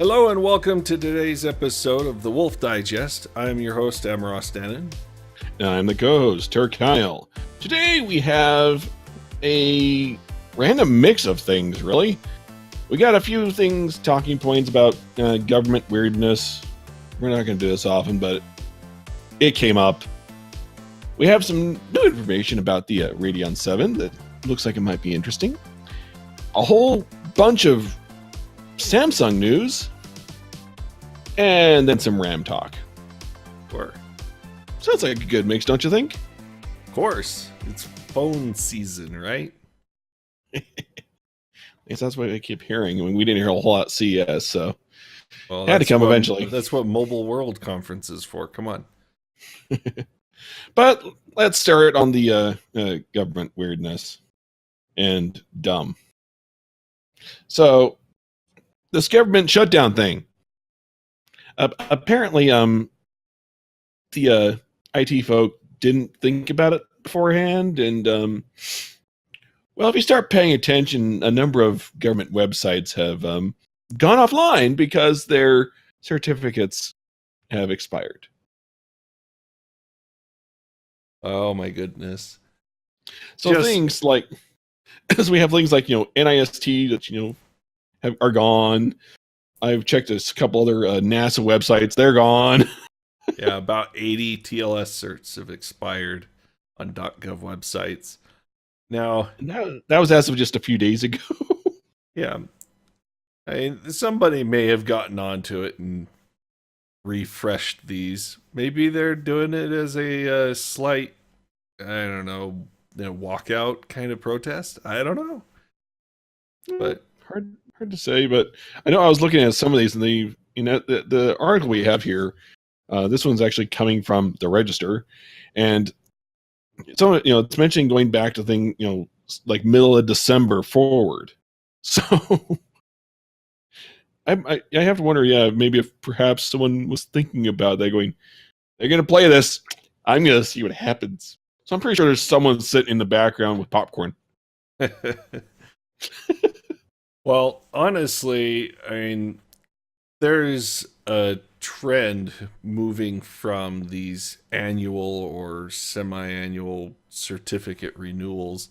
Hello and welcome to today's episode of the Wolf Digest. I'm your host, Amaros Dannon. And I'm the co-host, Terkanil. Today we have a random mix of things, really. We got a few things, talking points about government weirdness. We're not going to do this often, but it came up. We have some new information about the Radeon 7 that looks like it might be interesting. A whole bunch of Samsung news, and then some RAM talk. Sure. Sounds like a good mix, don't you think? Of course. It's phone season, right? Yes, that's what I keep hearing. I mean, we didn't hear a whole lot at CES, so Well, it had to come eventually. That's what Mobile World Conference is for. Come on. But let's start on the government weirdness and dumb. So, this government shutdown thing. Apparently, the IT folk didn't think about it beforehand, and well, if you start paying attention, a number of government websites have gone offline because their certificates have expired. Oh my goodness. So things like, as we have things like, NIST that, are gone. I've checked a couple other NASA websites. They're gone. Yeah, about 80 TLS certs have expired on .gov websites. Now, that was as of just a few days ago. Yeah. I mean, somebody may have gotten onto it and refreshed these. Maybe they're doing it as a slight, I don't know, walkout kind of protest. I don't know. But hard to say, but I know I was looking at some of these, and the article we have here, this one's actually coming from the Register, and so it's mentioning going back to like middle of December forward. So I have to wonder, maybe if perhaps someone was thinking about that, going, they're going to play this, I'm going to see what happens. So I'm pretty sure there's someone sitting in the background with popcorn. Well, honestly, I mean, there's a trend moving from these annual or semi-annual certificate renewals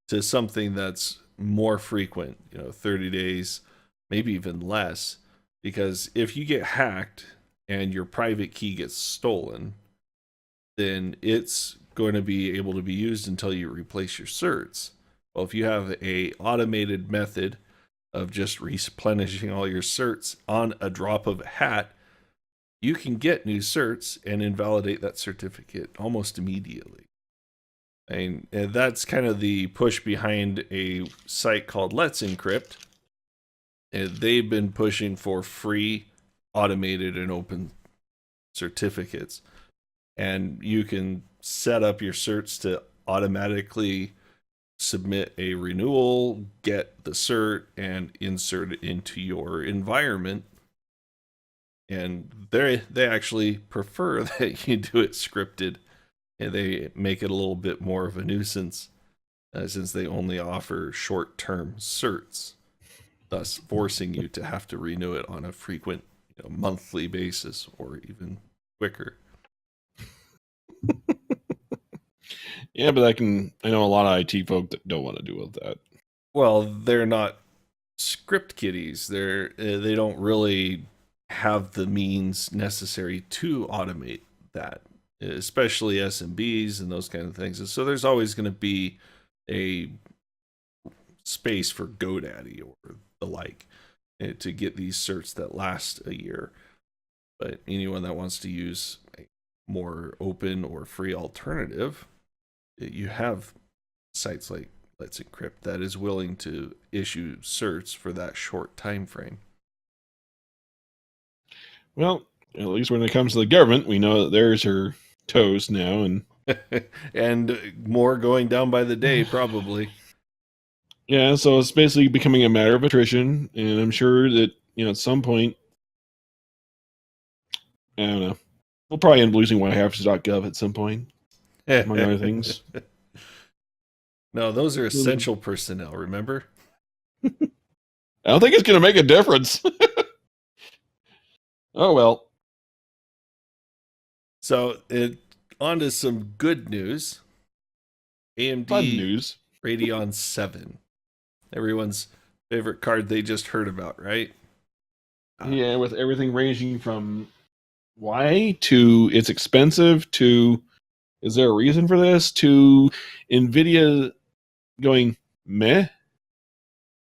to something that's more frequent, 30 days, maybe even less, because if you get hacked and your private key gets stolen, then it's going to be able to be used until you replace your certs. Well, if you have a automated method of just replenishing all your certs on a drop of a hat, you can get new certs and invalidate that certificate almost immediately. And that's kind of the push behind a site called Let's Encrypt. And they've been pushing for free, automated, and open certificates. And you can set up your certs to automatically submit a renewal, get the cert, and insert it into your environment. And they actually prefer that you do it scripted, and they make it a little bit more of a nuisance since they only offer short-term certs, thus forcing you to have to renew it on a frequent monthly basis or even quicker. Yeah, but I know a lot of IT folk that don't want to deal with that. Well, they're not script kiddies. They don't really have the means necessary to automate that, especially SMBs and those kind of things. And so there's always going to be a space for GoDaddy or the like to get these certs that last a year. But anyone that wants to use a more open or free alternative, you have sites like Let's Encrypt that is willing to issue certs for that short time frame. Well, at least when it comes to the government, we know that there's her toes now, and and more going down by the day, probably. Yeah, so it's basically becoming a matter of attrition, and I'm sure that at some point, I don't know, we'll probably end up losing whitehouse.gov at some point, among other things. No, those are essential personnel, remember? I don't think it's going to make a difference. Oh well, So, on to some good news. fun AMD news. Radeon 7. Everyone's favorite card they just heard about, right? Uh, Yeah, with everything ranging from why to it's expensive to is there a reason for this to Nvidia going meh.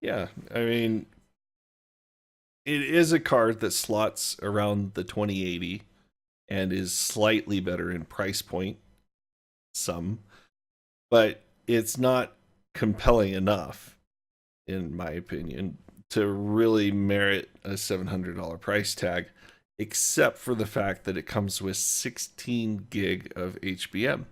yeah, I mean, it is a card that slots around the 2080 and is slightly better in price point, some, but it's not compelling enough, in my opinion, to really merit a $700 price tag, except for the fact that it comes with 16 gig of HBM.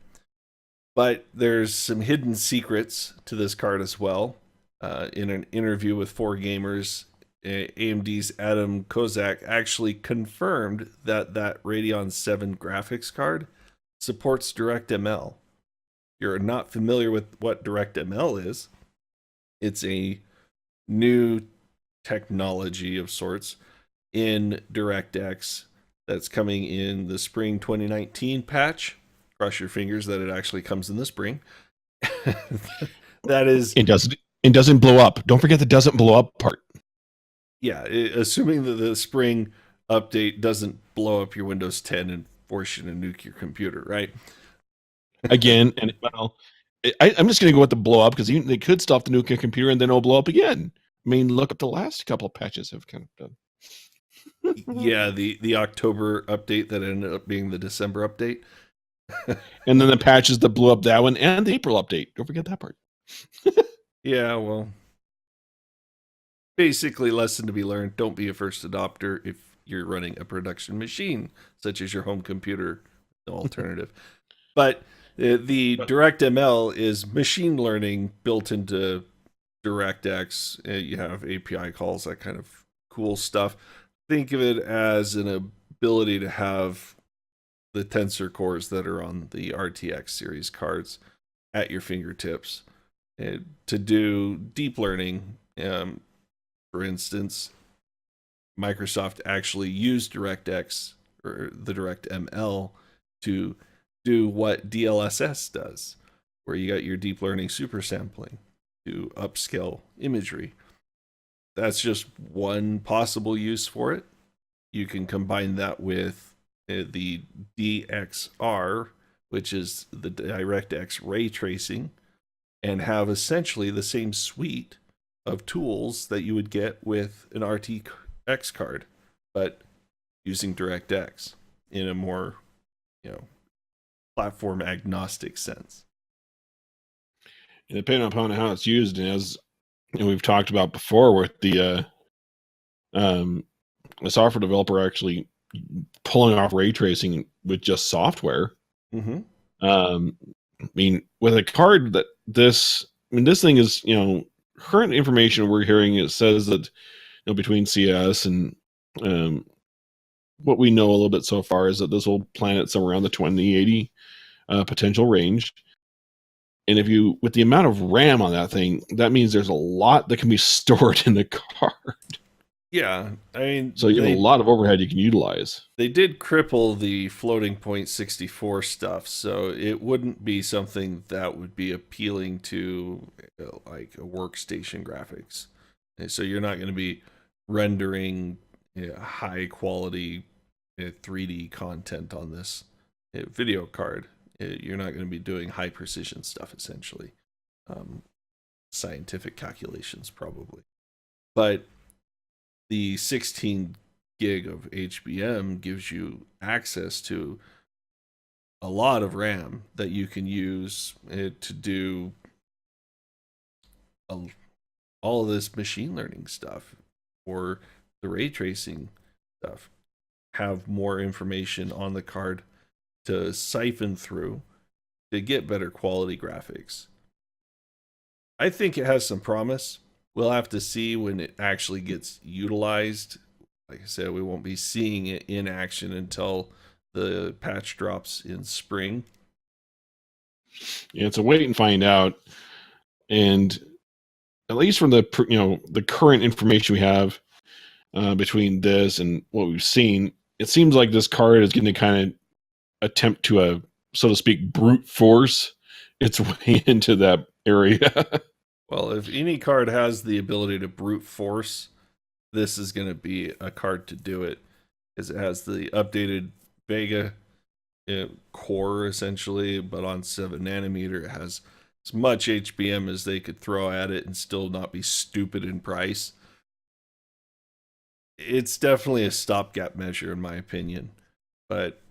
But there's some hidden secrets to this card as well. In an interview with 4Gamers, AMD's Adam Kozak actually confirmed that that Radeon 7 graphics card supports DirectML. You're not familiar with what DirectML is. It's a new technology of sorts in DirectX that's coming in the spring 2019 patch. Cross your fingers that it actually comes in the spring. That is, It doesn't blow up. Don't forget the doesn't blow up part. yeah, assuming that the spring update doesn't blow up your Windows 10 and force you to nuke your computer, right? Again, and well, I'm just going to go with the blow up because they could stop the nuclear computer and then it'll blow up again. I mean, look at the last couple of patches have kind of done. Yeah, the October update that ended up being the December update. And then the patches that blew up that one and the April update. Don't forget that part. Yeah, well, basically, lesson to be learned: don't be a first adopter if you're running a production machine, such as your home computer. No alternative. But the DirectML is machine learning built into DirectX. You have API calls, that kind of cool stuff. Think of it as an ability to have the tensor cores that are on the RTX series cards at your fingertips to do deep learning. For instance, Microsoft actually used DirectX or the DirectML to do what DLSS does, where you got your deep learning super sampling to upscale imagery. That's just one possible use for it. You can combine that with the DXR, which is the DirectX ray tracing, and have essentially the same suite of tools that you would get with an RTX card, but using DirectX in a more, platform agnostic sense. And depending upon how it's used, and as we've talked about before, with the software developer actually pulling off ray tracing with just software. Mm-hmm. I mean, with a card this thing is, current information we're hearing, it says that between CS and what we know a little bit so far is that this will planet somewhere around the 2080 potential range. And if you, with the amount of RAM on that thing, that means there's a lot that can be stored in the card. Yeah, I mean, So you have a lot of overhead you can utilize. They did cripple the floating point 64 stuff, so it wouldn't be something that would be appealing to like a workstation graphics. And so you're not going to be rendering high quality 3D content on this video card. You're not going to be doing high precision stuff, essentially. Scientific calculations, probably. But the 16 gig of HBM gives you access to a lot of RAM that you can use to do all of this machine learning stuff or the ray tracing stuff. Have more information on the card to siphon through to get better quality graphics. I think it has some promise. We'll have to see when it actually gets utilized. Like I said, we won't be seeing it in action until the patch drops in spring. Yeah, it's a wait and find out. And at least from the current information we have between this and what we've seen, it seems like this card is going to kind of attempt to, so to speak, brute force its way into that area. Well, if any card has the ability to brute force, this is going to be a card to do it, because it has the updated Vega core essentially, but on 7 nanometer, it has as much HBM as they could throw at it and still not be stupid in price. It's definitely a stopgap measure, in my opinion, but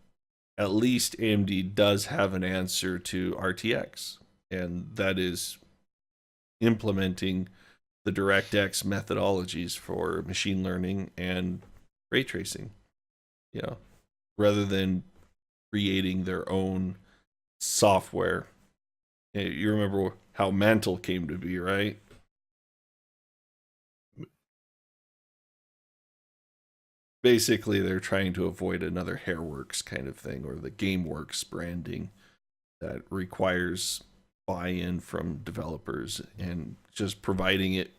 at least AMD does have an answer to RTX, and that is implementing the DirectX methodologies for machine learning and ray tracing, you know, rather than creating their own software. You remember how Mantle came to be, right? Basically, they're trying to avoid another Hairworks kind of thing, or the GameWorks branding that requires buy-in from developers, and just providing it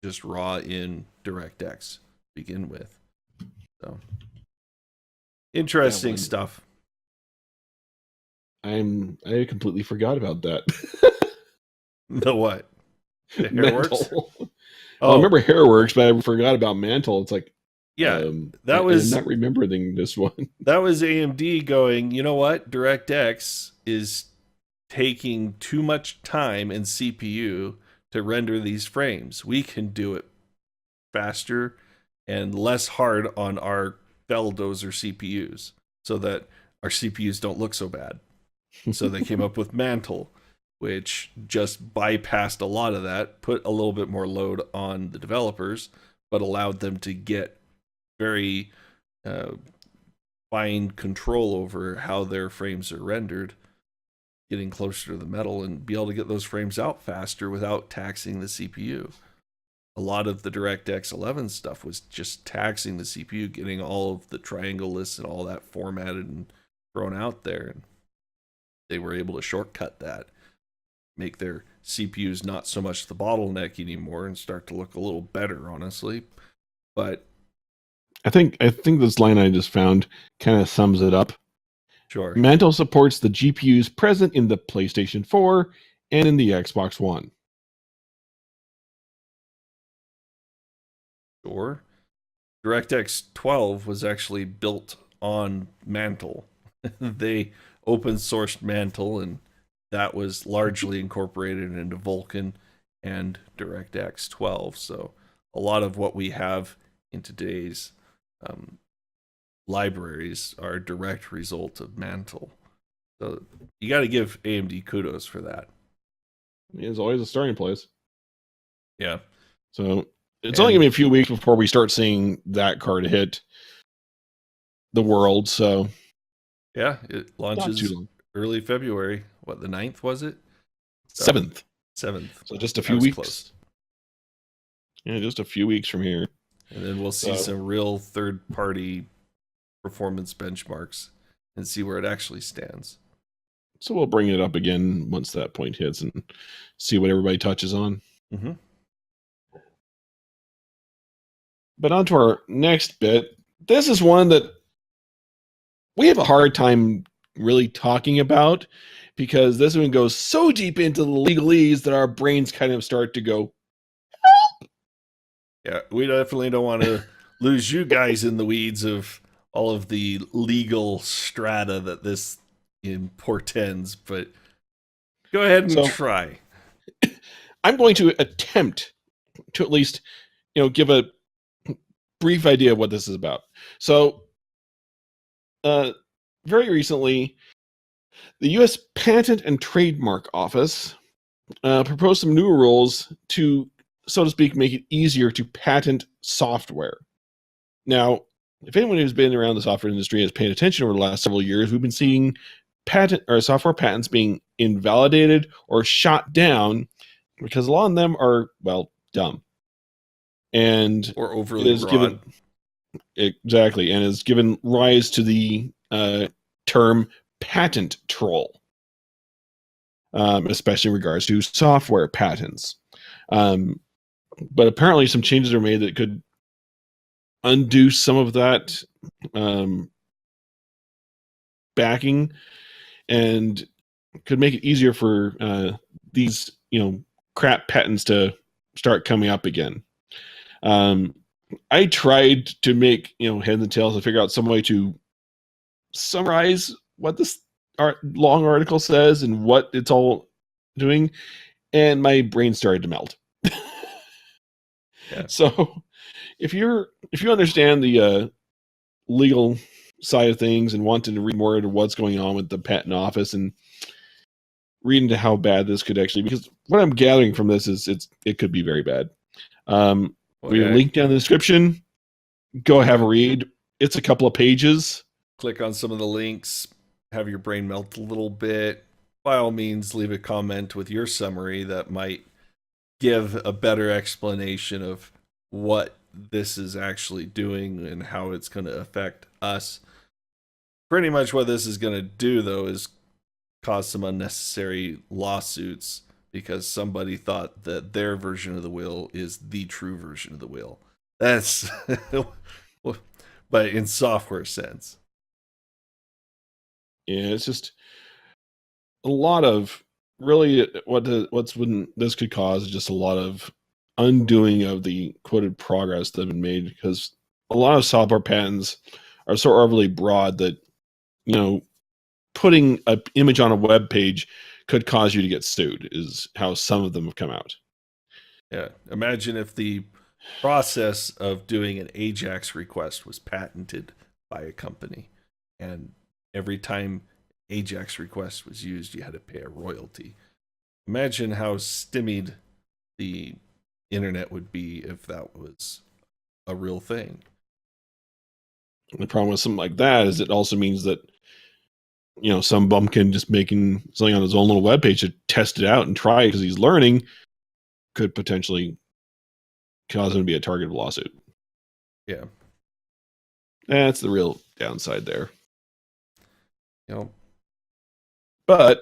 just raw in DirectX to begin with. So interesting stuff. I completely forgot about that. The what? The Hairworks? Oh, I remember Hairworks, but I forgot about Mantle. It's like, yeah, that was I'm not remembering this one. That was AMD going, you know what? DirectX is taking too much time and CPU to render these frames. We can do it faster and less hard on our Belldozer CPUs, so that our CPUs don't look so bad. So they came up with Mantle, which just bypassed a lot of that, put a little bit more load on the developers, but allowed them to get very fine control over how their frames are rendered, getting closer to the metal, and be able to get those frames out faster without taxing the CPU. A lot of the DirectX 11 stuff was just taxing the CPU, getting all of the triangle lists and all that formatted and thrown out there. And they were able to shortcut that, make their CPUs not so much the bottleneck anymore, and start to look a little better, honestly. But I think this line I just found kind of sums it up. Sure. Mantle supports the GPUs present in the PlayStation 4 and in the Xbox One. Sure. DirectX 12 was actually built on Mantle. They open sourced Mantle, and that was largely incorporated into Vulkan and DirectX 12. So a lot of what we have in today's libraries are a direct result of Mantle. So you got to give AMD kudos for that. It's always a starting place. Yeah. So it's only going to be a few weeks before we start seeing that card hit the world. So yeah, it launches early February. What, the 9th was it? 7th. 7th. So just a few weeks. Close. Yeah, just a few weeks from here. And then we'll see some real third-party performance benchmarks and see where it actually stands. So we'll bring it up again once that point hits and see what everybody touches on. Mm-hmm. But on to our next bit. This is one that we have a hard time really talking about, because this one goes so deep into the legalese that our brains kind of start to go, help! Yeah, we definitely don't want to lose you guys in the weeds of all of the legal strata that this portends, but go ahead and try. I'm going to attempt to at least, give a brief idea of what this is about. So, very recently, the U.S. Patent and Trademark Office proposed some new rules to, so to speak, make it easier to patent software. Now, if anyone who's been around the software industry has paid attention over the last several years, we've been seeing software patents being invalidated or shot down because a lot of them are, well, dumb. And or overly broad. Exactly, and has given rise to the term patent troll, especially in regards to software patents. But apparently some changes are made that could undo some of that backing and could make it easier for these, crap patents to start coming up again. I tried to make, heads and tails to figure out some way to summarize what this long article says and what it's all doing, and my brain started to melt. Yeah. So if you understand the legal side of things and wanted to read more into what's going on with the patent office and read into how bad this could actually, because what I'm gathering from this is it could be very bad. We link down in the description. Go have a read. It's a couple of pages. Click on some of the links, have your brain melt a little bit. By all means, leave a comment with your summary that might give a better explanation of what this is actually doing and how it's going to affect us. Pretty much what this is going to do, though, is cause some unnecessary lawsuits because somebody thought that their version of the will is the true version of the will. That's but in software sense. Yeah, it's just a lot of really what's when this could cause is just a lot of undoing of the quoted progress that have been made, because a lot of software patents are so overly broad that putting an image on a web page could cause you to get sued, is how some of them have come out. Yeah, imagine if the process of doing an AJAX request was patented by a company, and every time AJAX request was used, you had to pay a royalty. Imagine how stymied the internet would be if that was a real thing. The problem with something like that is it also means that some bumpkin just making something on his own little webpage to test it out and try it because he's learning could potentially cause him to be a target of a lawsuit. Yeah. That's the real downside there. But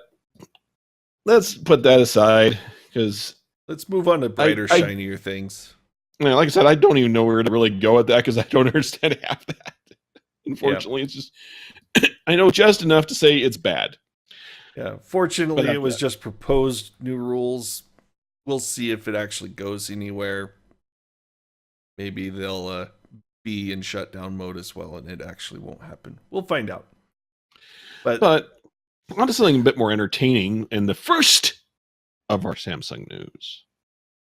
let's put that aside, because let's move on to brighter, shinier things. Like I said, I don't even know where to really go with that because I don't understand half that. Unfortunately, It's just I know just enough to say it's bad. Yeah, fortunately, it was just proposed new rules. We'll see if it actually goes anywhere. Maybe they'll be in shutdown mode as well, and it actually won't happen. We'll find out. But on to something a bit more entertaining, and the first of our Samsung news.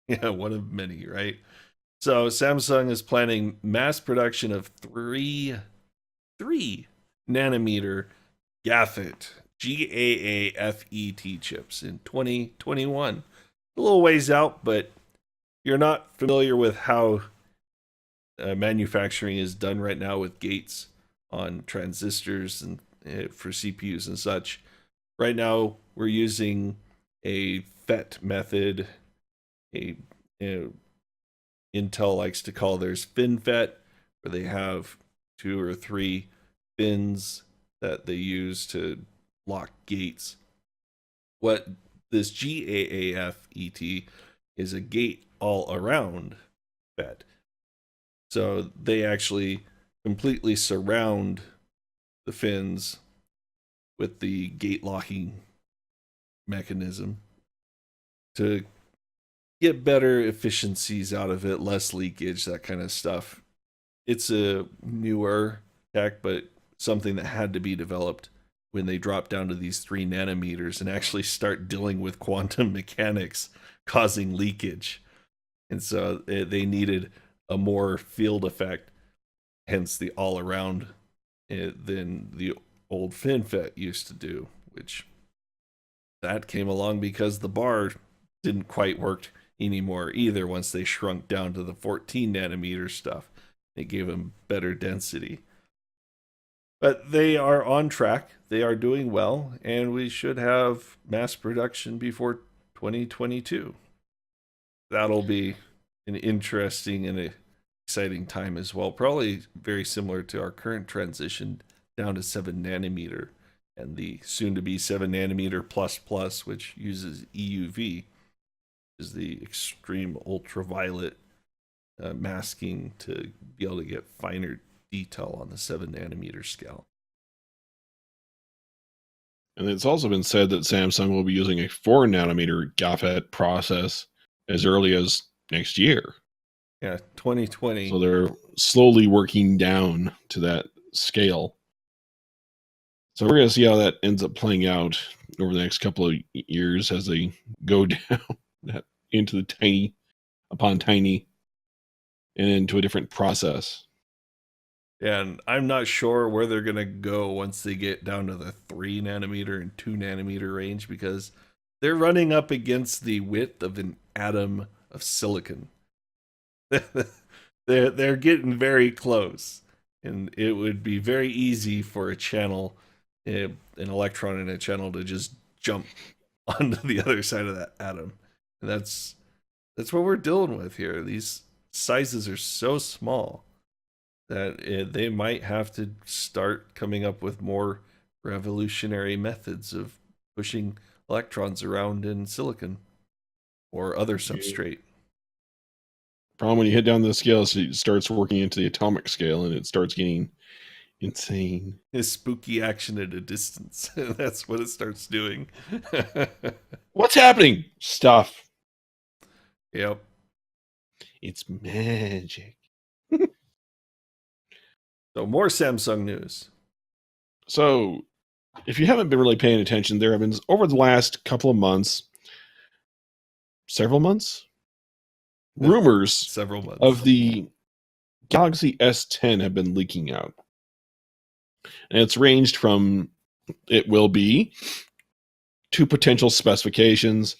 Yeah, one of many, right? So Samsung is planning mass production of three nanometer GAAFET, GAAFET chips in 2021. A little ways out, but if you're not familiar with how manufacturing is done right now with gates on transistors and for CPUs and such. Right now, we're using a FET method. Intel likes to call theirs FinFET, where they have 2 or 3 fins that they use to lock gates. What this GAAFET is a gate all around FET. So they actually completely surround the fins with the gate locking mechanism to get better efficiencies out of it, less leakage, that kind of stuff. It's a newer tech, but something that had to be developed when they drop down to these 3 nanometers and actually start dealing with quantum mechanics causing leakage. And so they needed a more field effect, hence the all around than the old FinFET used to do, which that came along because the bar didn't quite work anymore either once they shrunk down to the 14 nanometer stuff. It gave them better density. But they are on track. They are doing well, and we should have mass production before 2022. That'll be an interesting and exciting time as well. Probably very similar to our current transition down to 7 nanometer and the soon to be 7 nanometer plus, which uses EUV, is the extreme ultraviolet masking to be able to get finer detail on the 7 nanometer scale. And it's also been said that Samsung will be using a 4 nanometer GAAFET process as early as next year. Yeah, 2020. So they're slowly working down to that scale. So we're going to see how that ends up playing out over the next couple of years as they go down into the tiny upon tiny and into a different process. And I'm not sure where they're going to go once they get down to the 3 nanometer and 2 nanometer range, because they're running up against the width of an atom of silicon. they're getting very close, and it would be very easy for a channel, an electron in a channel, to just jump onto the other side of that atom. And that's what we're dealing with here. These sizes are so small that they might have to start coming up with more revolutionary methods of pushing electrons around in silicon or other substrate. Problem when you hit down the scale, so it starts working into the atomic scale, and it starts getting insane. Is spooky action at a distance. That's what it starts doing. What's happening? Stuff. Yep. It's magic. So more Samsung news. So, if you haven't been really paying attention, there have been, over the last couple of months, several months, rumors Several months of the Galaxy S10 have been leaking out. And it's ranged from it will be to potential specifications,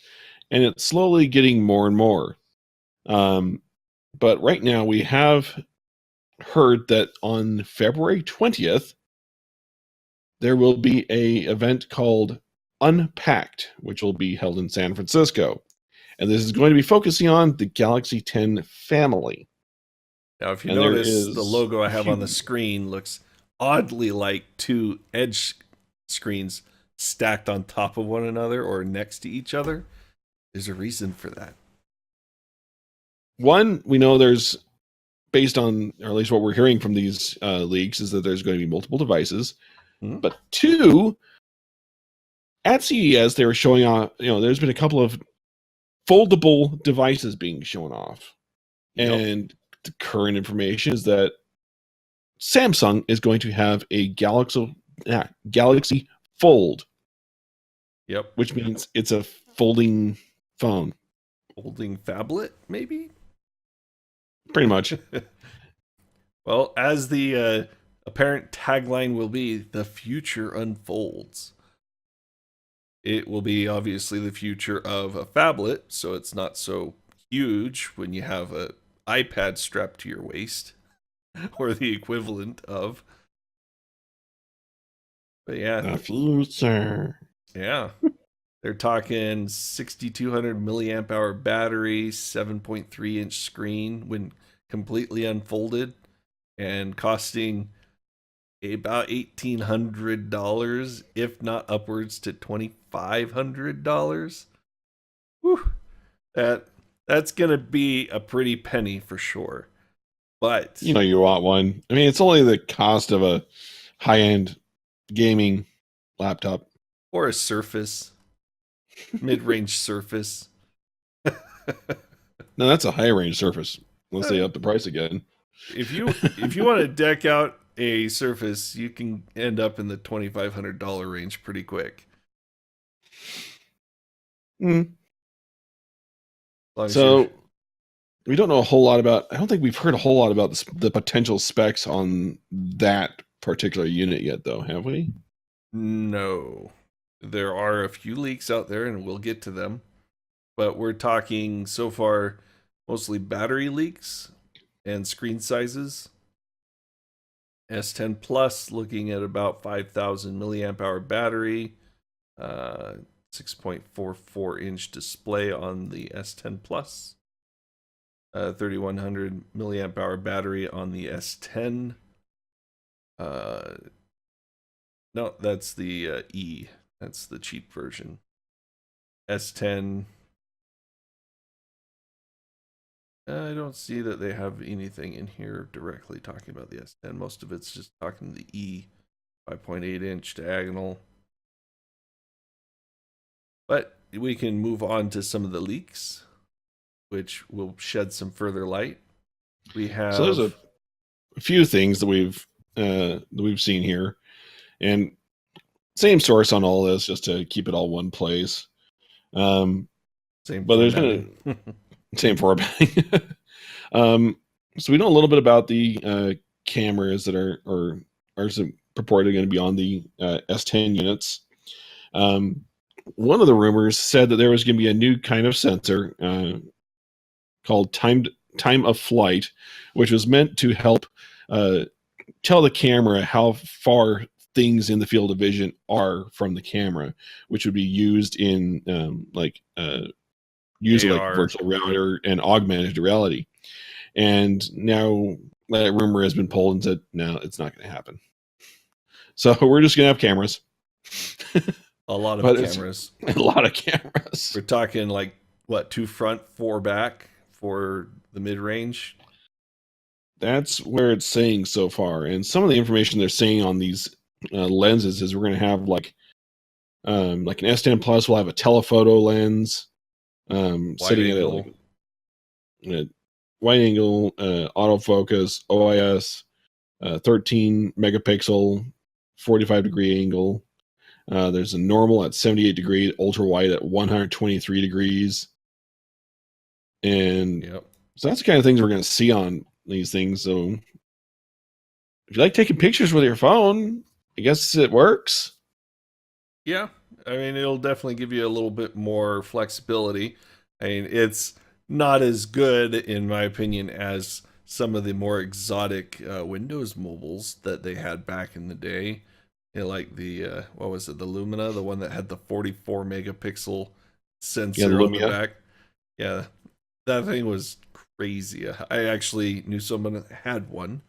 and it's slowly getting more and more. But right now we have heard that on February 20th, there will be a event called Unpacked, which will be held in San Francisco. And this is going to be focusing on the Galaxy 10 family. Now, if you notice, the logo I have on the screen looks oddly like two edge screens stacked on top of one another or next to each other. There's a reason for that. One, we know there's, based on, or at least what we're hearing from these leaks, is that there's going to be multiple devices. Mm-hmm. But two, at CES, they were showing off, there's been a couple of foldable devices being shown off. Yep. And the current information is that Samsung is going to have a Galaxy Fold. Yep. Which means it's a folding phone. Folding phablet, maybe? Pretty much. Well, as the apparent tagline will be, the future unfolds. It will be obviously the future of a phablet, so it's not so huge when you have an iPad strapped to your waist, or the equivalent of. But yeah. The future. Yeah. They're talking 6,200 milliamp hour battery, 7.3 inch screen when completely unfolded, and costing about $1,800, if not upwards to $2,500. Whew. That's gonna be a pretty penny for sure. But you want one. I mean, it's only the cost of a high-end gaming laptop or a Surface, mid-range Surface. No, that's a high-range Surface. Unless they up the price again. If you want to deck out a Surface, you can end up in the $2,500 range pretty quick. So we don't know a whole lot about. I don't think we've heard a whole lot about the potential specs on that particular unit yet, though, have we? No, there are a few leaks out there, and we'll get to them. But we're talking so far mostly battery leaks and screen sizes. S10 Plus looking at about 5,000 milliamp hour battery, 6.44 inch display on the S10 Plus, 3,100 milliamp hour battery on the S10. No, that's the E. That's the cheap version. S10. I don't see that they have anything in here directly talking about the S10. Most of it's just talking the E, 5.8 inch diagonal. But we can move on to some of the leaks, which will shed some further light. We have So there's a few things that we've seen here, and same source on all this, just to keep it all one place. same But there's been formatting. same formatting. So we know a little bit about the cameras that are purportedly going to be on the S10 units. One of the rumors said that there was going to be a new kind of sensor called time of flight, which was meant to help tell the camera how far things in the field of vision are from the camera, which would be used in usually like AR. virtual reality and augmented reality. And now that rumor has been pulled and said, no, it's not going to happen. So we're just going to have cameras. A lot of But cameras. A lot of cameras. We're talking like, what, 2 front, 4 back for the mid-range? That's where it's saying so far. And some of the information they're saying on these lenses is we're going to have like an S10 Plus will have a telephoto lens, sitting angle. at a wide angle, autofocus, OIS, 13 megapixel, 45 degree angle. There's a normal at 78 degrees, ultra wide at 123 degrees. And so that's the kind of things we're going to see on these things. So if you like taking pictures with your phone, I guess it works. Yeah. I mean, it'll definitely give you a little bit more flexibility. I mean, it's not as good, in my opinion, as some of the more exotic Windows mobiles that they had back in the day. You know, like the, what was it, the Lumina, the one that had the 44 megapixel sensor on the back. Yeah, that thing was crazy. I actually knew someone that had one,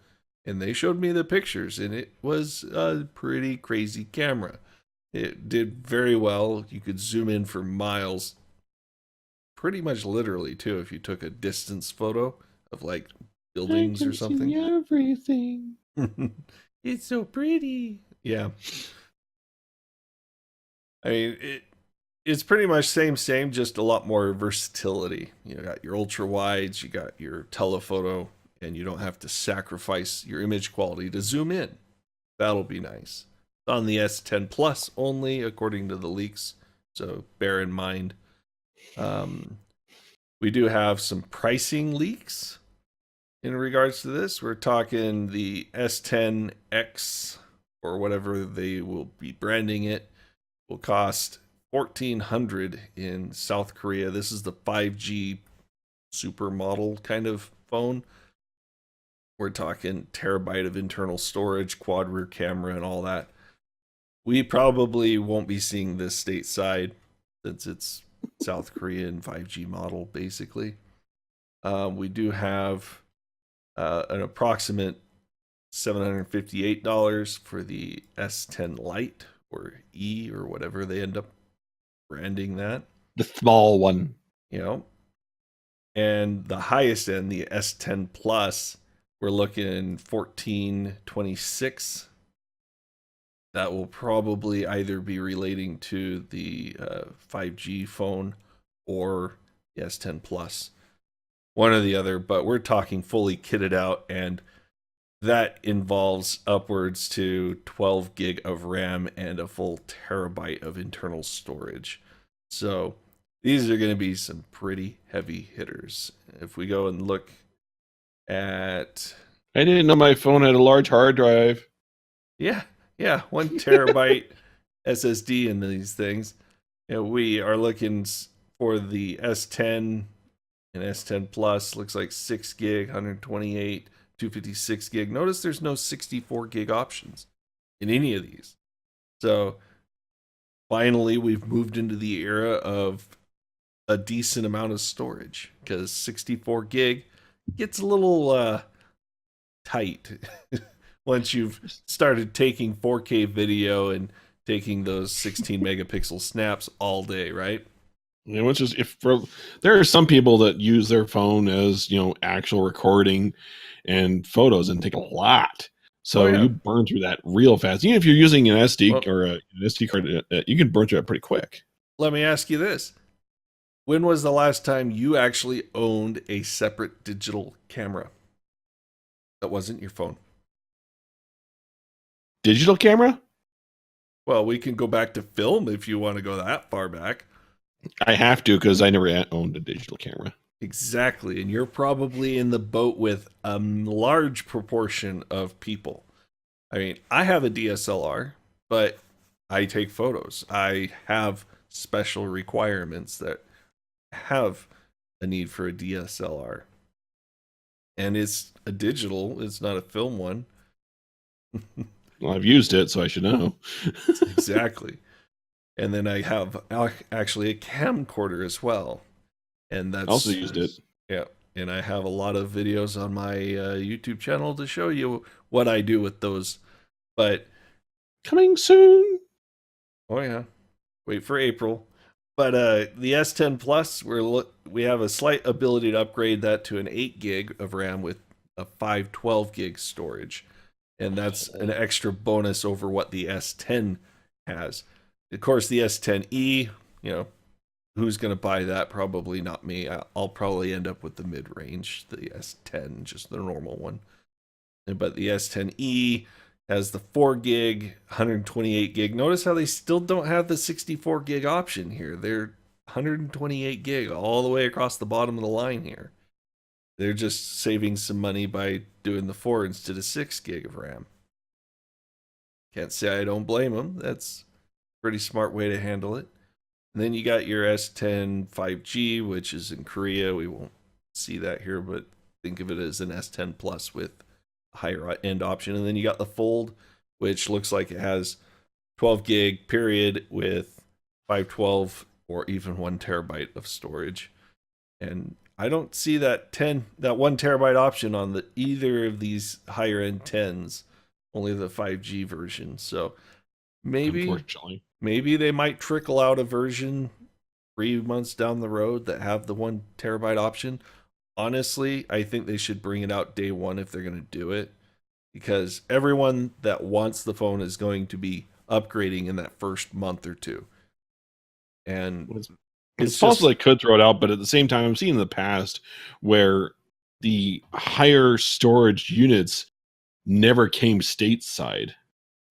and they showed me the pictures, and it was a pretty crazy camera. It did very well. You could zoom in for miles, pretty much literally too, if you took a distance photo of like buildings or something. See everything. It's so pretty. Yeah. I mean, it's pretty much same, just a lot more versatility. You got your ultra wides, you got your telephoto, and you don't have to sacrifice your image quality to zoom in. That'll be nice. It's on the S10 Plus only, according to the leaks, so bear in mind. We do have some pricing leaks in regards to this. We're talking the S10X, or whatever they will be branding it, will cost $1,400 in South Korea. This is the 5G supermodel kind of phone. We're talking terabyte of internal storage, quad rear camera, and all that. We probably won't be seeing this stateside since it's South Korean 5G model, basically. We do have an approximate $758 for the S10 Lite, or E, or whatever they end up branding that. The small one. And the highest end, the S10 Plus, we're looking $1,426. That will probably either be relating to the 5G phone or the S10 Plus. One or the other, but we're talking fully kitted out, and that involves upwards to 12 gig of RAM and a full terabyte of internal storage. So these are going to be some pretty heavy hitters. If we go and look at... I didn't know my phone had a large hard drive. Yeah, 1 terabyte SSD in these things. We are looking for the S10 and S10 Plus. Looks like 6 gig, 128, 256 gig. Notice there's no 64 gig options in any of these. So finally, we've moved into the era of a decent amount of storage, because 64 gig gets a little tight once you've started taking 4K video and taking those 16 megapixel snaps all day, right? Yeah, which is there are some people that use their phone as actual recording and photos and take a lot. So you burn through that real fast. Even if you're using an SD or an SD card, you can burn through that pretty quick. let me ask you this. When was the last time you actually owned a separate digital camera that wasn't your phone? Digital camera? Well, we can go back to film if you want to go that far back. I have to because I never owned a digital camera. Exactly. And you're probably in the boat with a large proportion of people. I mean, I have a DSLR, but I take photos. I have special requirements that have a need for a DSLR. And it's a digital, it's not a film one. Well, I've used it, so I should know. Exactly. And then I have actually a camcorder as well. And that's Also used it. Yeah. And I have a lot of videos on my YouTube channel to show you what I do with those. But Coming soon. oh yeah, wait for April. But the S10 Plus, we have a slight ability to upgrade that to an 8 gig of RAM with a 512 gig storage, and that's an extra bonus over what the S10 has. Of course, the S10e, who's going to buy that? Probably not me. I'll probably end up with the mid range, the S10, just the normal one. But the S10e has the 4 gig, 128 gig. Notice how they still don't have the 64 gig option here. They're 128 gig all the way across the bottom of the line here. They're just saving some money by doing the 4 instead of 6 gig of RAM. Can't say I don't blame them. That's a pretty smart way to handle it. And then you got your S10 5G, which is in Korea. We won't see that here, but think of it as an S10 Plus with higher end option. And then you got the Fold, which looks like it has 12 gig period with 512 or even 1 terabyte of storage. And I don't see that 1 terabyte option on either of these higher end 10s, only the 5G version. So maybe they might trickle out a version 3 months down the road that have the 1 terabyte option. Honestly, I think they should bring it out day one if they're going to do it, because everyone that wants the phone is going to be upgrading in that first month or two. And it's possible they could throw it out, but at the same time, I've seen in the past where the higher storage units never came stateside.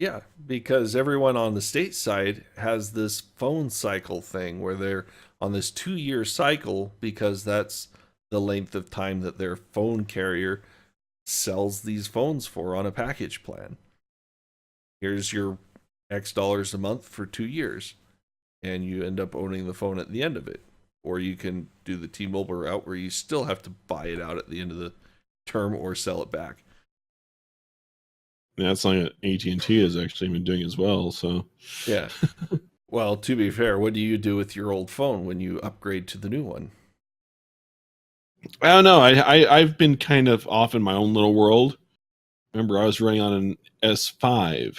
Yeah, because everyone on the state side has this phone cycle thing where they're on this 2-year cycle because that's the length of time that their phone carrier sells these phones for on a package plan. Here's your X dollars a month for 2 years, and you end up owning the phone at the end of it. Or you can do the T-Mobile route where you still have to buy it out at the end of the term or sell it back. And that's something that AT&T has actually been doing as well. So yeah. Well, to be fair, what do you do with your old phone when you upgrade to the new one? I don't know. I've been kind of off in my own little world. Remember, I was running on an S5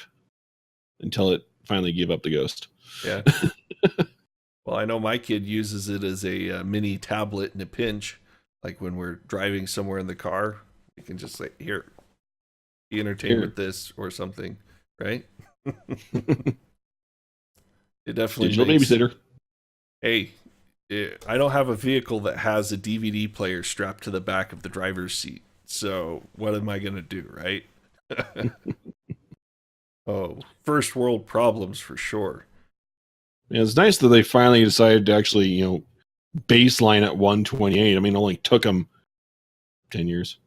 until it finally gave up the ghost. Yeah. Well, I know my kid uses it as a mini tablet in a pinch. Like when we're driving somewhere in the car, you can just say, here, be entertained with this or something, right? It definitely digital babysitter. Hey, I don't have a vehicle that has a DVD player strapped to the back of the driver's seat. So what am I going to do, right? Oh, first world problems for sure. Yeah, it's nice that they finally decided to actually, baseline at 128. I mean, it only took them 10 years.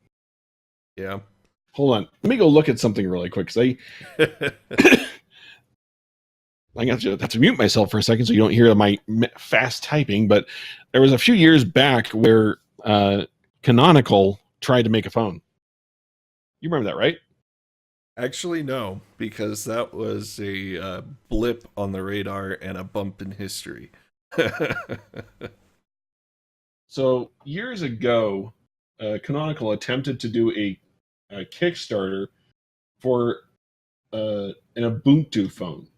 Yeah. Hold on. Let me go look at something really quick. I have to mute myself for a second so you don't hear my fast typing. But there was a few years back where Canonical tried to make a phone. You remember that, right? Actually, no, because that was a blip on the radar and a bump in history. So years ago, Canonical attempted to do a Kickstarter for an Ubuntu phone.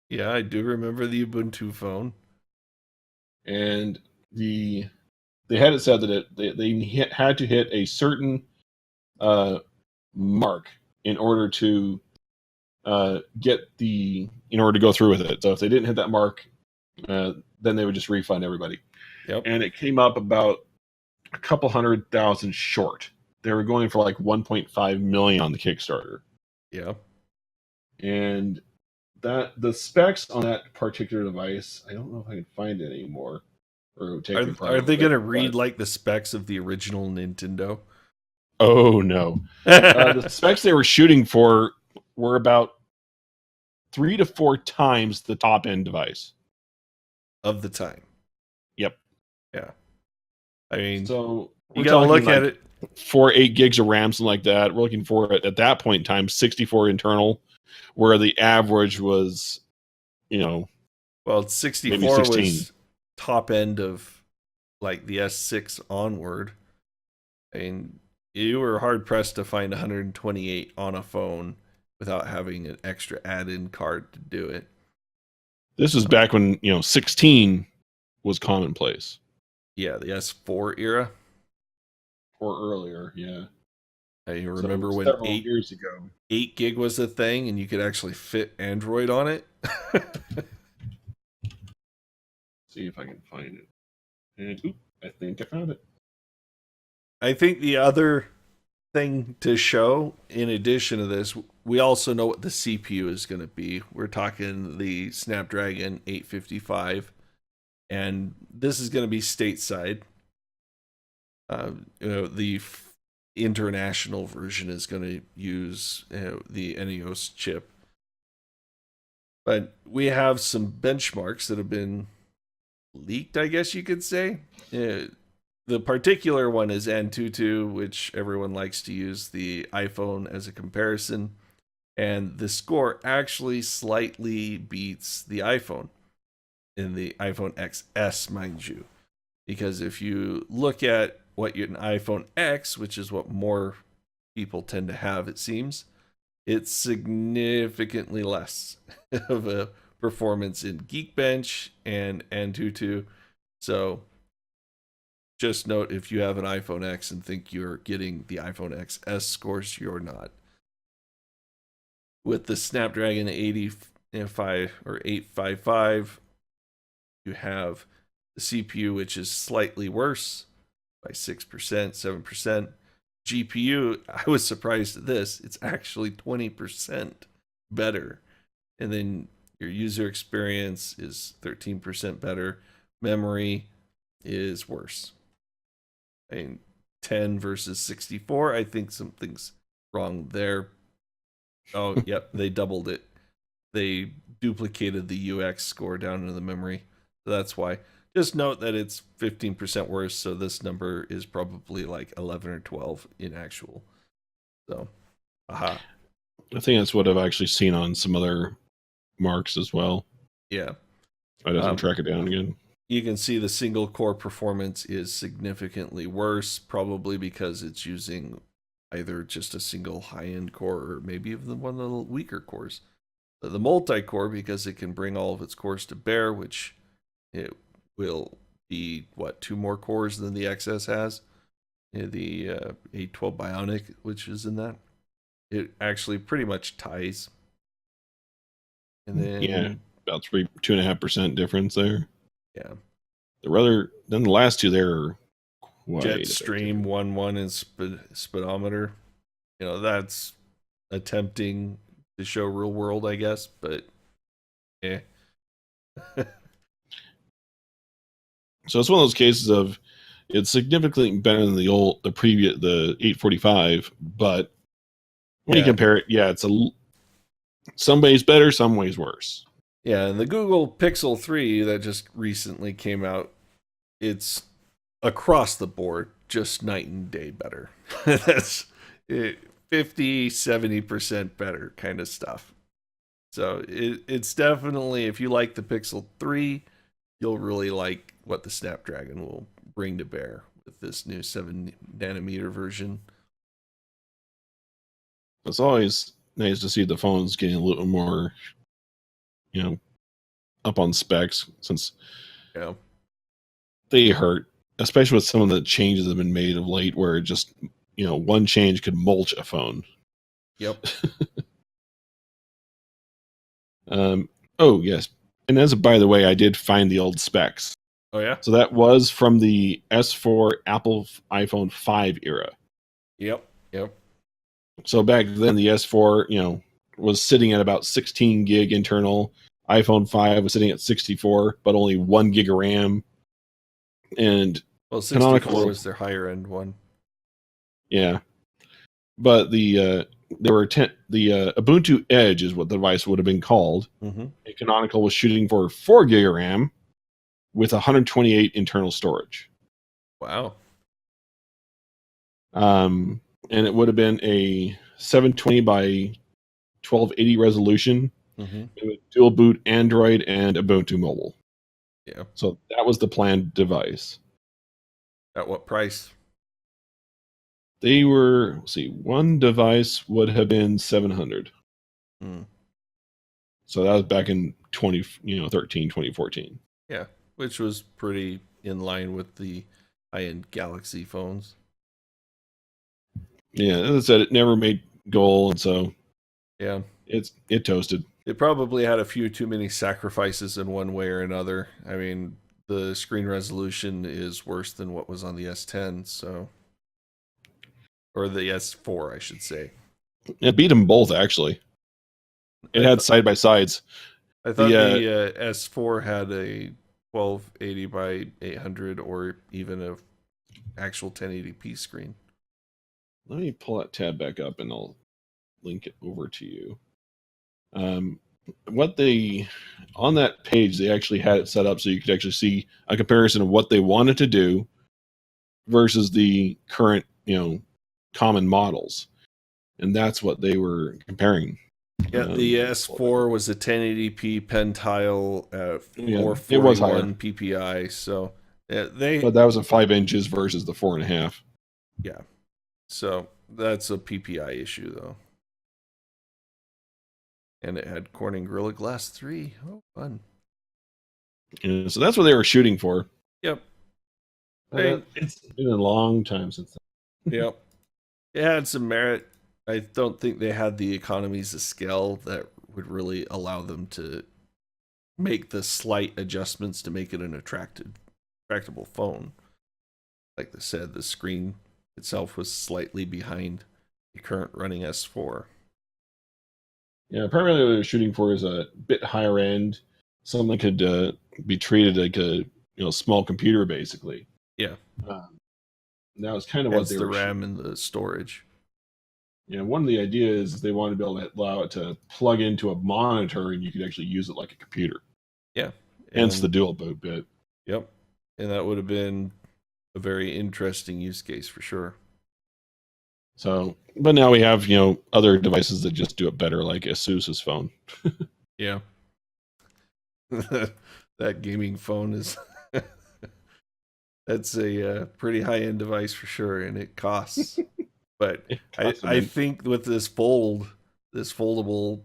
Yeah, I do remember the Ubuntu phone. And they had it said that they had to hit a certain mark in order to go through with it. So if they didn't hit that mark, then they would just refund everybody. Yep. And it came up about a couple 100,000 short. They were going for like 1.5 million on the Kickstarter. Yeah. And that the specs on that particular device, I don't know if I can find it anymore. Or take it Are they going to read but, like the specs of the original Nintendo? Oh no. The specs they were shooting for were about 3 to 4 times the top end device Of the time. Yep. Yeah. I mean, so you got to look like at it. 4 8 gigs of RAM, something like that. We're looking for at that point in time 64 internal, where the average was, Well, 64 maybe 16. was top end of like the S6 onward. I mean, you were hard pressed to find 128 on a phone without having an extra add-in card to do it. This is back when 16 was commonplace. Yeah, the S4 era. Or earlier, yeah. I remember So when several years ago, 8 gig was a thing, and you could actually fit Android on it. see if I can find it. And I think I found it. I think the other thing to show, in addition to this, we also know what the CPU is going to be. We're talking the Snapdragon 855, and this is going to be stateside. The international version is going to use the NEOS chip. But we have some benchmarks that have been leaked, I guess you could say. The particular one is Antutu, which everyone likes to use the iPhone as a comparison. And the score actually slightly beats the iPhone in the iPhone XS, mind you. Because if you look at what an iPhone X, which is what more people tend to have, it seems, it's significantly less of a performance in Geekbench and Antutu. So just note, if you have an iPhone X and think you're getting the iPhone XS scores, you're not. With the Snapdragon 85 or 855, you have the CPU, which is slightly worse by 6%, 7%. GPU, I was surprised at this. It's actually 20% better. And then your user experience is 13% better. Memory is worse. I mean, 10 versus 64, I think something's wrong there. Oh, yep, they doubled it. They duplicated the UX score down into the memory. So that's why. Just note that it's 15% worse, so this number is probably like 11 or 12 in actual. So, aha. I think that's what I've actually seen on some other marks as well. Yeah. I doesn't track it down again. You can see the single core performance is significantly worse, probably because it's using either just a single high-end core or maybe even one of the weaker cores. The multi-core, because it can bring all of its cores to bear, which it will be, 2 more cores than the XS has. The 812 Bionic, which is in that. It actually pretty much ties. And then about 2.5% difference there. Yeah. Then the last two there are Jetstream 1.1 and speedometer. That's attempting to show real world, I guess, but yeah. So it's one of those cases of it's significantly better than the 845, but when you compare it, it's some ways better, some ways worse. Yeah, and the Google Pixel 3 that just recently came out, it's across the board just night and day better. That's 50-70% better kind of stuff. So it's definitely, if you like the Pixel 3, you'll really like what the Snapdragon will bring to bear with this new 7nm version. It's always nice to see the phones getting a little more, up on specs, since they hurt, especially with some of the changes that have been made of late, where it just, one change could mulch a phone. Yep. Oh yes, and as a by the way, I did find the old specs. Oh yeah. So that was from the S4 Apple iPhone 5 era. Yep. So back then, the S4, was sitting at about 16 gig internal. iPhone 5 was sitting at 64, but only 1 gig of RAM. And well, 64 was their higher end one. Yeah, but the Ubuntu Edge is what the device would have been called. Mm-hmm. And Canonical was shooting for 4 gig of RAM with 128 internal storage. Wow. And it would have been a 720 by 1280 resolution. Mm-hmm. It would dual boot Android and Ubuntu Mobile. Yeah. So that was the planned device. At what price? They were, one device would have been 700. So that was back in 2014. Yeah, which was pretty in line with the high-end Galaxy phones. Yeah, as I said, it never made goal, and so yeah, it toasted. It probably had a few too many sacrifices in one way or another. I mean, the screen resolution is worse than what was on the S10, so, or the S4, I should say. It beat them both, actually. It had side by sides. I thought the S4 had a 1280 by 800 or even a actual 1080p screen. Let me pull that tab back up and I'll link it over to you. On that page, they actually had it set up so you could actually see a comparison of what they wanted to do versus the current, common models. And that's what they were comparing. Yeah, the S4 was a 1080p pen tile at 441 it was higher. PPI. So but that was a 5 inches versus the 4.5. Yeah, so that's a PPI issue though. And it had Corning Gorilla Glass 3. Oh, fun. Yeah, so that's what they were shooting for. Yep. It's been a long time since then. Yep. It had some merit. I don't think they had the economies of scale that would really allow them to make the slight adjustments to make it an attractable phone. Like I said, the screen itself was slightly behind the current running S4. Yeah, primarily what they're shooting for is a bit higher end, something that could be treated like a small computer, basically. Yeah. That was kind of what they were. The RAM and the storage. Yeah, one of the ideas is they wanted to be able to allow it to plug into a monitor and you could actually use it like a computer. Yeah. Hence the dual boot bit. Yep. And that would have been a very interesting use case for sure. So, but now we have, other devices that just do it better, like Asus's phone. Yeah. That gaming phone is that's a pretty high-end device for sure, and it costs. But I think with this foldable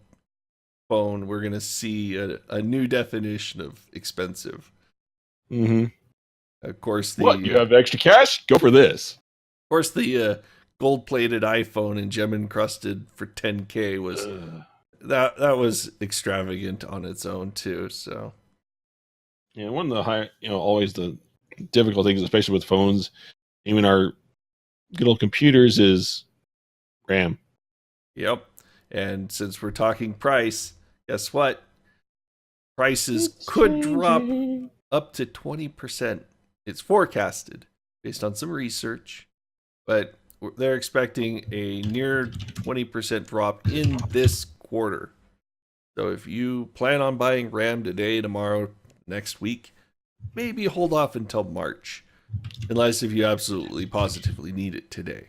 phone, we're gonna see a new definition of expensive. Mm-hmm. Of course, you have extra cash? Go for this. Of course, the gold-plated iPhone and gem-encrusted for $10K was that was extravagant on its own too. So, yeah, one of the always the difficult things, especially with phones, even our good old computers, is RAM. Yep. And since we're talking price, guess what? Prices could drop up to 20%. It's forecasted based on some research, but they're expecting a near 20% drop in this quarter. So if you plan on buying RAM today, tomorrow, next week, maybe hold off until March, unless if you absolutely positively need it today.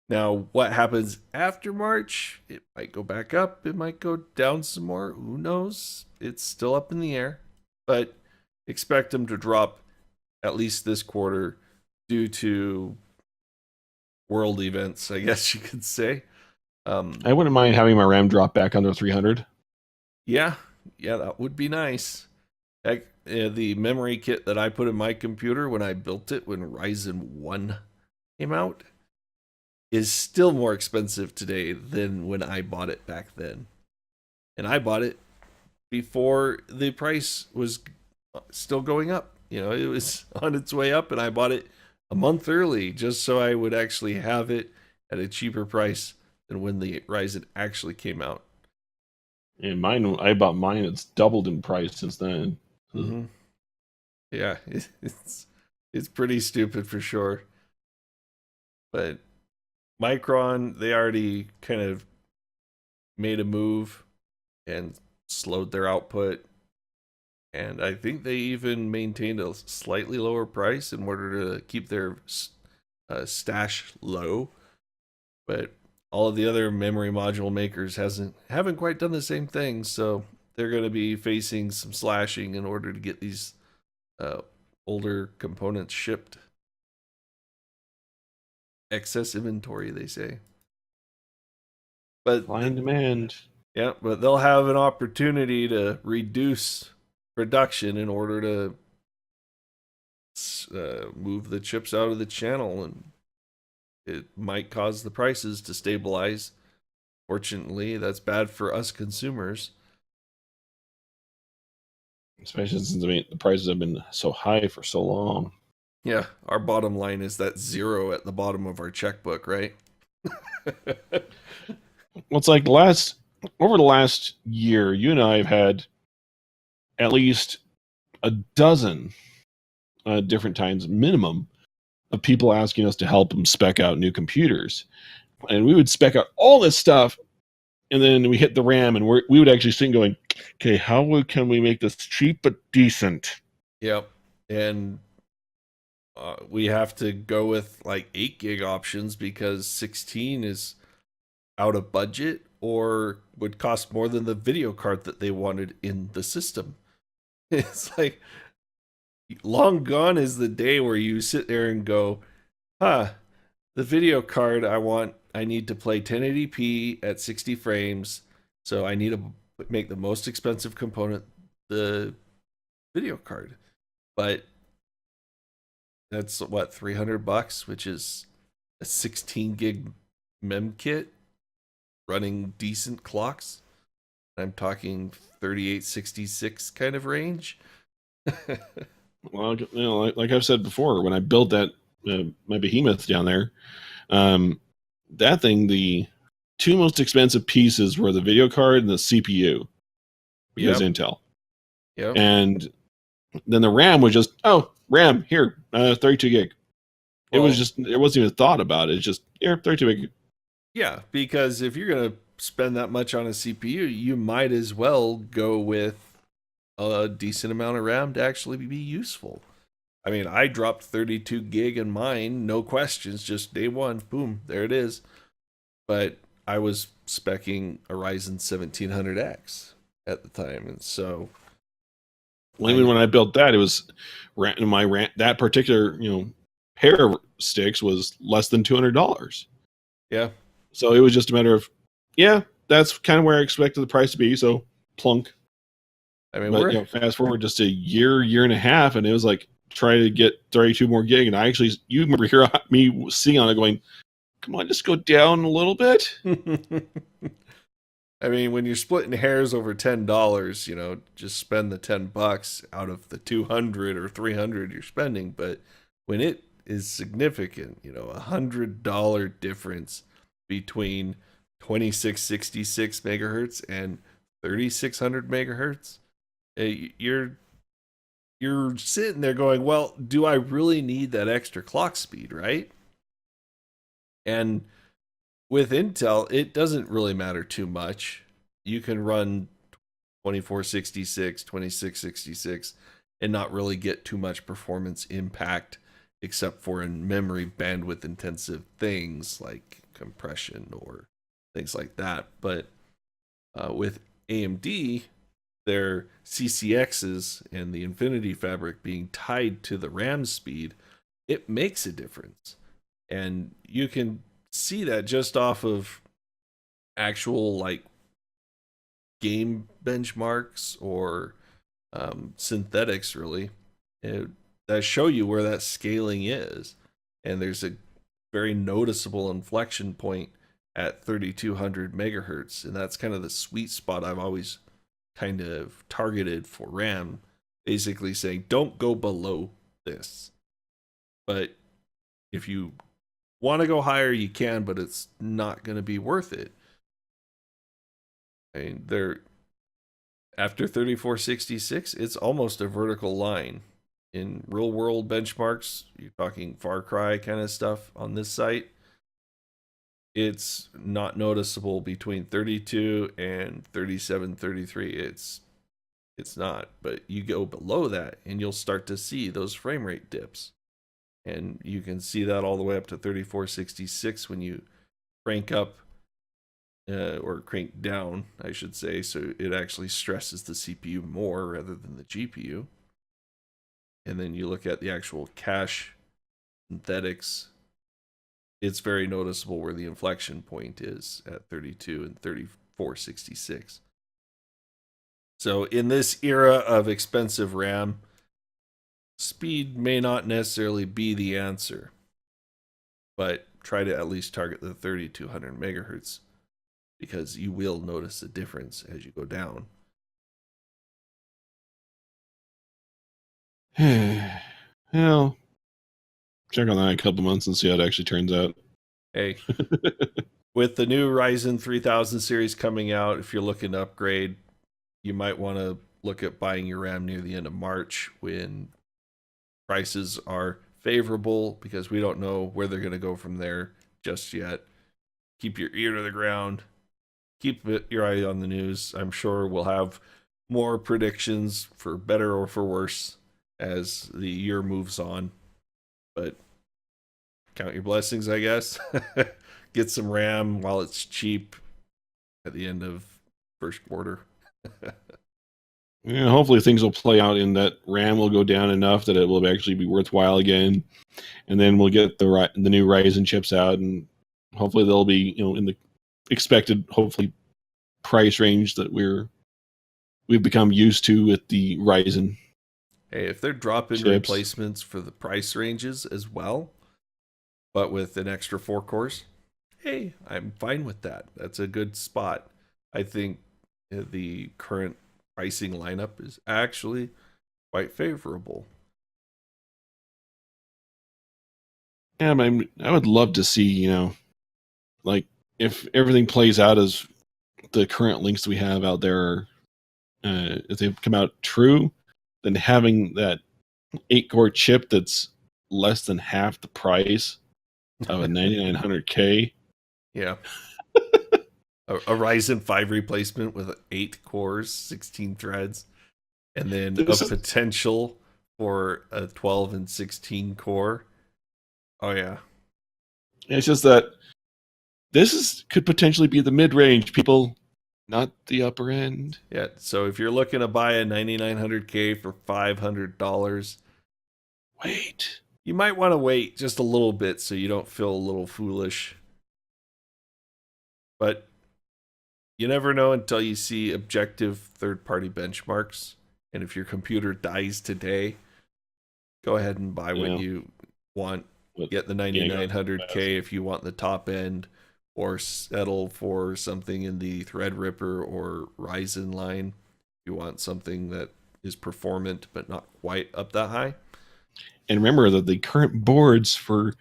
Now, what happens after March? It might go back up. It might go down some more. Who knows? It's still up in the air. But expect them to drop at least this quarter due to world events, I guess you could say. I wouldn't mind having my RAM drop back under 300. Yeah, that would be nice. Heck, the memory kit that I put in my computer when I built it when Ryzen 1 came out is still more expensive today than when I bought it back then. And I bought it before the price was still going up. It was on its way up, and I bought it a month early just so I would actually have it at a cheaper price than when the Ryzen actually came out. And I bought mine. It's doubled in price since then. Mm-hmm. Yeah, it's pretty stupid for sure. But Micron, they already kind of made a move and slowed their output. And I think they even maintained a slightly lower price in order to keep their stash low. But all of the other memory module makers haven't quite done the same thing. So they're going to be facing some slashing in order to get these older components shipped. Excess inventory, they say. But Supply and demand. yeah, but they'll have an opportunity to reduce production in order to move the chips out of the channel, and it might cause the prices to stabilize. Fortunately, that's bad for us consumers. Especially since the prices have been so high for so long. Yeah, our bottom line is that zero at the bottom of our checkbook, right? Well, it's like over the last year, you and I have had at least a dozen different times minimum of people asking us to help them spec out new computers. And we would spec out all this stuff, and then we hit the RAM, and we would actually sit going, okay, how can we make this cheap but decent? Yep. And we have to go with like 8 gig options because 16 is out of budget or would cost more than the video card that they wanted in the system. It's like, long gone is the day where you sit there and go, the video card I need to play 1080p at 60 frames, so I need to make the most expensive component the video card. But that's what, $300, which is a 16 gig mem kit running decent clocks. I'm talking 3866 kind of range. Well, like I've said before, when I built that my behemoth down there, that thing, the two most expensive pieces were the video card and the CPU because Intel. Yep. And then the RAM was just RAM here, 32 gig. Well, it wasn't even thought about it. It's just 32 gig. Yeah, because if you're gonna spend that much on a CPU, you might as well go with a decent amount of RAM to actually be useful. I mean, I dropped 32 gig in mine, no questions, just day one, boom, there it is. But I was speccing a Ryzen 1700X at the time, and so even when I built that, it was that particular pair of sticks was less than $200. Yeah. So it was just a matter of, that's kind of where I expected the price to be. So plunk. I mean, but fast forward just a year and a half, and it was like try to get 32 more gig, and you remember hearing me sitting on it going, "Come on, just go down a little bit." I mean, when you're splitting hairs over $10, just spend the $10 out of the 200 or 300 you're spending. But when it is significant, $100 difference between 2666 megahertz and 3600 megahertz, you're sitting there going, well, do I really need that extra clock speed, right? And with Intel, it doesn't really matter too much. You can run 2466, 2666 and not really get too much performance impact except for in memory bandwidth intensive things like compression or things like that. But with AMD, their CCXs and the Infinity Fabric being tied to the RAM speed, it makes a difference. And you can see that just off of actual like game benchmarks or synthetics, really, that show you where that scaling is. And there's a very noticeable inflection point at 3200 megahertz, and that's kind of the sweet spot I've always kind of targeted for RAM, basically saying don't go below this. But if you want to go higher, you can, but it's not going to be worth it. I mean, after 3466, it's almost a vertical line. In real world benchmarks, you're talking Far Cry kind of stuff on this site, it's not noticeable between 32 and 37, 33. It's not, but you go below that and you'll start to see those frame rate dips. And you can see that all the way up to 3466 when you crank up or crank down, I should say, so it actually stresses the CPU more rather than the GPU. And then you look at the actual cache synthetics, it's very noticeable where the inflection point is at 32 and 3466. So in this era of expensive RAM, speed may not necessarily be the answer, but try to at least target the 3200 megahertz, because you will notice a difference as you go down. Well, check on that in a couple months and see how it actually turns out. Hey, with the new Ryzen 3000 series coming out, if you're looking to upgrade, you might want to look at buying your RAM near the end of March when prices are favorable, because we don't know where they're going to go from there just yet. Keep your ear to the ground. Keep your eye on the news. I'm sure we'll have more predictions for better or for worse as the year moves on. But count your blessings, I guess. Get some RAM while it's cheap at the end of first quarter. Yeah, hopefully things will play out in that RAM will go down enough that it will actually be worthwhile again, and then we'll get the new Ryzen chips out, and hopefully they'll be in the expected hopefully price range that we've become used to with the Ryzen. Hey, if they're dropping replacements for the price ranges as well, but with an extra 4 cores, hey, I'm fine with that. That's a good spot. I think the current pricing lineup is actually quite favorable. Yeah, I would love to see, like if everything plays out as the current links we have out there, if they come out true, then having that 8-core chip that's less than half the price of a 9900K. Yeah. a Ryzen 5 replacement with 8 cores, 16 threads, and then potential for a 12 and 16 core. Oh, yeah. It's just that could potentially be the mid-range, people, not the upper end. Yeah, so if you're looking to buy a 9900K for $500, wait. You might want to wait just a little bit so you don't feel a little foolish. But you never know until you see objective third-party benchmarks. And if your computer dies today, go ahead and buy what you want. Get the 9900K if you want the top end, or settle for something in the Threadripper or Ryzen line if you want something that is performant but not quite up that high. And remember that the current boards for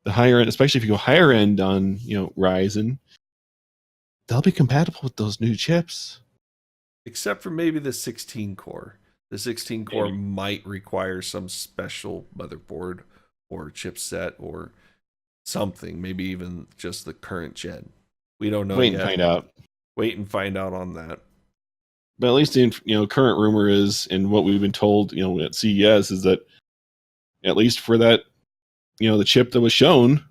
the higher end, especially if you go higher end on Ryzen, they'll be compatible with those new chips. Except for maybe the 16 core. The 16 core might require some special motherboard or chipset or something. Maybe even just the current gen. We don't know yet. Wait and find out. Wait and find out on that. But at least the current rumor is, and what we've been told at CES, is that at least for that the chip that was shown,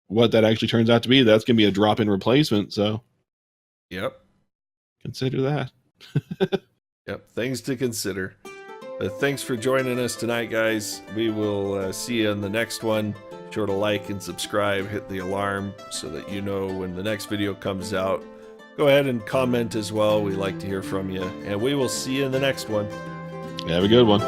what that actually turns out to be, that's going to be a drop-in replacement. So, yep, consider that. Yep, things to consider. Thanks for joining us tonight, guys. We will see you in the next one. Be sure to like and subscribe, hit the alarm so that you know when the next video comes out. Go ahead and comment as well. We like to hear from you, and we will see you in the next one. Have a good one.